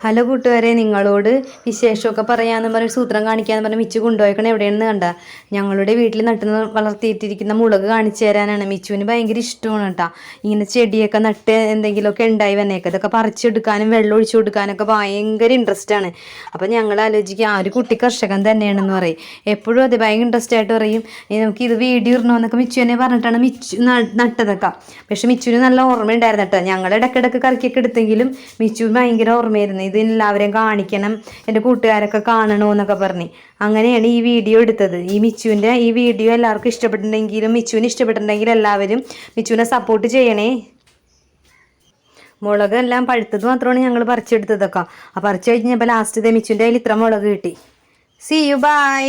Hello കൂട്ടുകാരെ, നിങ്ങളോട് വിശേഷമൊക്കെ പറയാമെന്ന് പറഞ്ഞ് സൂത്രം കാണിക്കാമെന്ന് പറഞ്ഞ് മിച്ചു കൊണ്ടുപോയിക്കണം എവിടെയാണെന്ന് കണ്ട. ഞങ്ങളുടെ വീട്ടിൽ നട്ട് വളർത്തിയിട്ടിരിക്കുന്ന മുളക് കാണിച്ചു തരാനാണ്. മിച്ചുവിന് ഭയങ്കര ഇഷ്ടമാണ് കേട്ടോ ഇങ്ങനെ ചെടിയൊക്കെ നട്ട് എന്തെങ്കിലുമൊക്കെ ഉണ്ടായി വന്നേക്കുക. ഇതൊക്കെ പറിച്ചെടുക്കാനും വെള്ളം ഒഴിച്ചു കൊടുക്കാനൊക്കെ ഭയങ്കര ഇൻട്രസ്റ്റാണ്. അപ്പോൾ ഞങ്ങൾ ആലോചിക്കുക ആ ഒരു കുട്ടി കർഷകൻ തന്നെയാണെന്ന് പറയും. എപ്പോഴും അത് ഭയങ്കര ഇൻട്രസ്റ്റ് ആയിട്ട് പറയും നമുക്ക് ഇത് വീഡിയോ ഇടണമെന്നൊക്കെ മിച്ചു എന്നെ പറഞ്ഞിട്ടാണ് മിച്ചു നട്ടതൊക്കെ. പക്ഷെ മിച്ചുവിന് നല്ല ഓർമ്മയുണ്ടായിരുന്നു കേട്ടോ. ഞങ്ങൾ ഇടയ്ക്കിടയ്ക്ക് കറിക്കൊക്കെ എടുത്തെങ്കിലും മിച്ചുവിന് ഭയങ്കര ഓർമ്മയായിരുന്നു. ഇതെല്ലാവരെയും കാണിക്കണം, എൻ്റെ കൂട്ടുകാരൊക്കെ കാണണമെന്നൊക്കെ പറഞ്ഞ് അങ്ങനെയാണ് ഈ വീഡിയോ എടുത്തത്. ഈ മിച്ചുവിൻ്റെ ഈ വീഡിയോ എല്ലാവർക്കും മിച്ചുവിന് ഇഷ്ടപ്പെട്ടിട്ടുണ്ടെങ്കിൽ എല്ലാവരും മിച്ചുവിനെ സപ്പോർട്ട് ചെയ്യണേ. മുളകെല്ലാം പഴുത്തത് മാത്രമാണ് ഞങ്ങൾ പറിച്ചെടുത്തതൊക്കെ. ആ പറിച്ചു കഴിഞ്ഞപ്പോൾ ലാസ്റ്റ് മിച്ചുവിൻ്റെ കയ്യിൽ ഇത്ര മുളക് കിട്ടി. See you, by.